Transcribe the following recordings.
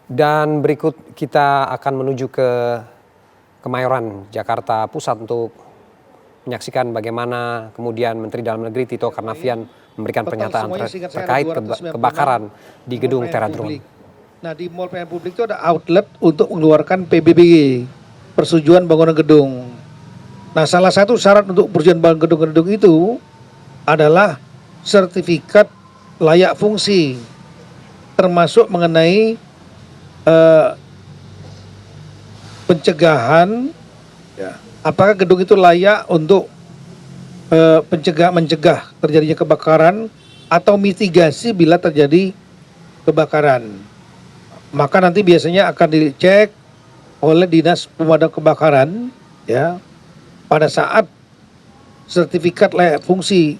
Dan berikut kita akan menuju ke Kemayoran, Jakarta Pusat untuk menyaksikan bagaimana kemudian Menteri Dalam Negeri Tito Karnavian memberikan pernyataan terkait kebakaran di gedung Teradron. Nah, di Mall Pelayanan Publik itu ada outlet untuk mengeluarkan PBBG, persetujuan bangunan gedung. Nah, salah satu syarat untuk persetujuan bangunan gedung-gedung itu adalah sertifikat layak fungsi, termasuk mengenai pencegahan, ya, apakah gedung itu layak untuk mencegah terjadinya kebakaran atau mitigasi bila terjadi kebakaran. Maka nanti biasanya akan dicek oleh Dinas Pemadam Kebakaran, ya, pada saat sertifikat layak fungsi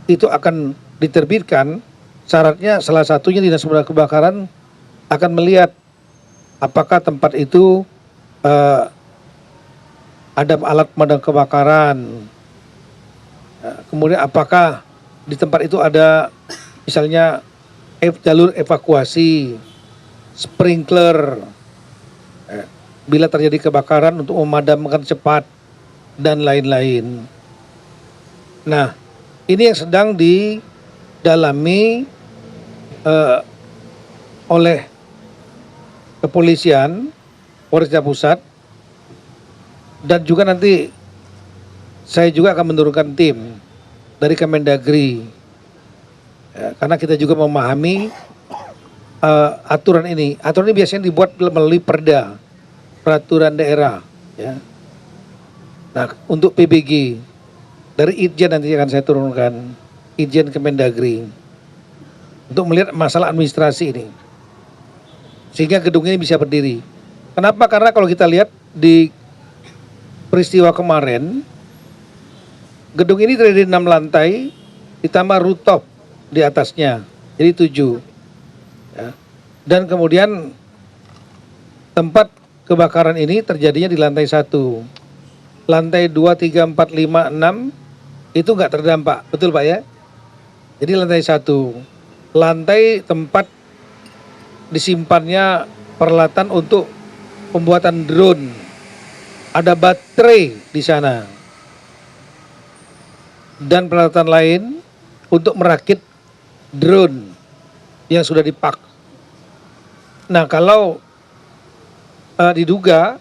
itu akan diterbitkan. Syaratnya salah satunya Dinas Pemadam Kebakaran akan melihat apakah tempat itu ada alat pemadam kebakaran, kemudian apakah di tempat itu ada misalnya jalur evakuasi, sprinkler, bila terjadi kebakaran untuk memadamkan cepat, dan lain-lain. Nah, ini yang sedang didalami oleh kepolisian, Polres Jakarta Pusat, dan juga nanti saya juga akan menurunkan tim dari Kemendagri, ya, karena kita juga memahami aturan ini. Aturan ini biasanya dibuat melalui perda, peraturan daerah, ya. Nah, untuk PBG dari Itjen nanti akan saya turunkan, Itjen Kemendagri, untuk melihat masalah administrasi ini, sehingga gedung ini bisa berdiri. Kenapa? Karena kalau kita lihat di peristiwa kemarin, gedung ini terdiri 6 lantai, ditambah rooftop di atasnya, jadi 7. Ya. Dan kemudian tempat kebakaran ini terjadinya di lantai 1. Lantai 2, 3, 4, 5, 6 itu nggak terdampak, betul Pak ya? Jadi lantai 1. Lantai tempat disimpannya peralatan untuk pembuatan drone, ada baterai di sana, dan peralatan lain untuk merakit drone yang sudah dipak. Nah, kalau diduga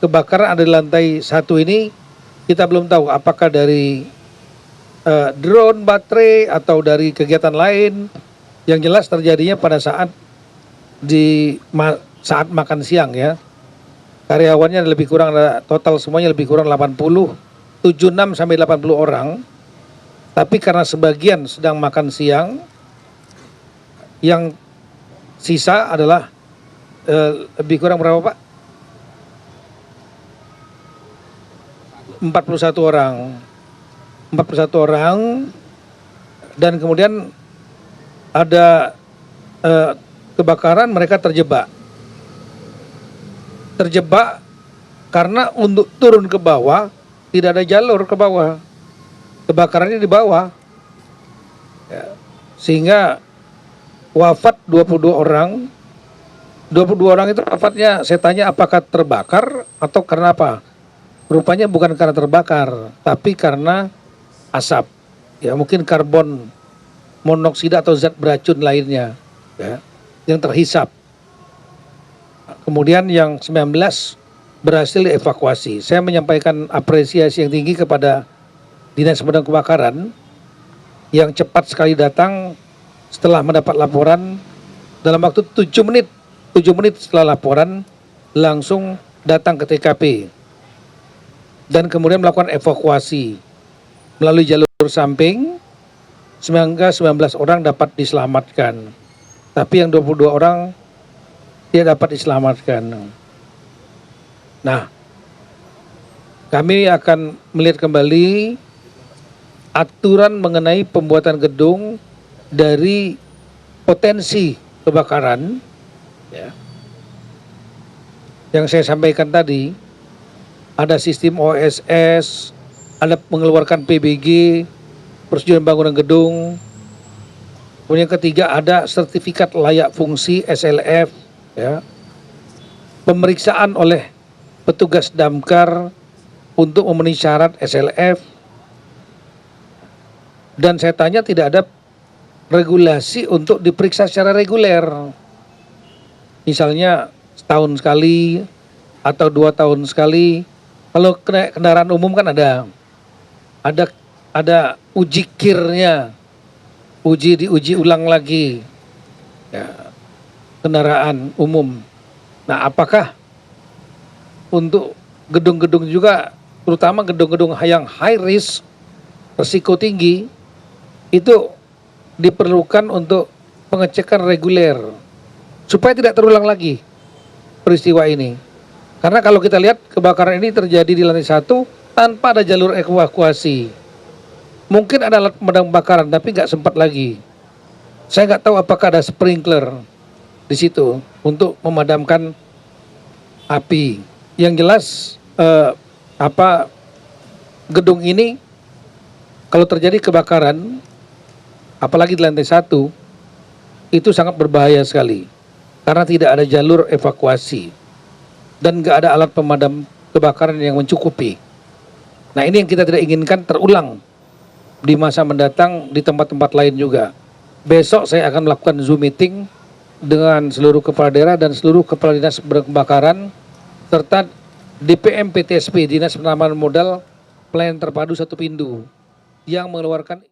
kebakaran ada di lantai 1 ini, kita belum tahu apakah dari drone, baterai, atau dari kegiatan lain. Yang jelas terjadinya pada saat saat makan siang, ya. Karyawannya lebih kurang, total semuanya lebih kurang 76 sampai 80 orang. Tapi karena sebagian sedang makan siang, yang sisa adalah lebih kurang berapa Pak? 41 orang. 41 orang, dan kemudian ada kebakaran, mereka terjebak karena untuk turun ke bawah tidak ada jalur ke bawah, kebakarannya di bawah, ya. Sehingga wafat 22 orang. 22 orang itu wafatnya, saya tanya apakah terbakar atau karena apa? Rupanya bukan karena terbakar, tapi karena asap, ya, mungkin karbon monoksida atau zat beracun lainnya, ya, yang terhisap. Kemudian yang 19 berhasil dievakuasi. Saya menyampaikan apresiasi yang tinggi kepada Dinas Pemadam Kebakaran yang cepat sekali datang setelah mendapat laporan. Dalam waktu 7 menit setelah laporan langsung datang ke TKP dan kemudian melakukan evakuasi melalui jalur samping, sehingga 19 orang dapat diselamatkan. Tapi yang 22 orang tidak dapat diselamatkan. Nah, kami akan melihat kembali aturan mengenai pembuatan gedung dari potensi kebakaran, ya. Yang saya sampaikan tadi, ada sistem OSS, ada mengeluarkan PBG, persetujuan bangunan gedung, Kemudian yang ketiga ada sertifikat layak fungsi SLF, ya. Pemeriksaan oleh petugas damkar untuk memenuhi syarat SLF. Dan saya tanya tidak ada regulasi untuk diperiksa secara reguler. Misalnya setahun sekali atau 2 tahun sekali. Kalau kendaraan umum kan ada uji kirnya, diuji ulang lagi, ya, kendaraan umum. Nah, apakah untuk gedung-gedung juga, terutama gedung-gedung yang high risk, risiko tinggi, itu diperlukan untuk pengecekan reguler supaya tidak terulang lagi peristiwa ini. Karena kalau kita lihat kebakaran ini terjadi di lantai 1 tanpa ada jalur evakuasi. Mungkin ada alat pemadam kebakaran tapi nggak sempat lagi. Saya nggak tahu apakah ada sprinkler di situ untuk memadamkan api. Yang jelas gedung ini kalau terjadi kebakaran, apalagi di lantai 1, itu sangat berbahaya sekali karena tidak ada jalur evakuasi dan nggak ada alat pemadam kebakaran yang mencukupi. Nah, ini yang kita tidak inginkan terulang di masa mendatang di tempat-tempat lain juga. Besok saya akan melakukan Zoom meeting dengan seluruh kepala daerah dan seluruh kepala dinas kebakaran serta DPM PTSP, Dinas Penanaman Modal Pelayanan Terpadu Satu Pindu, yang mengeluarkan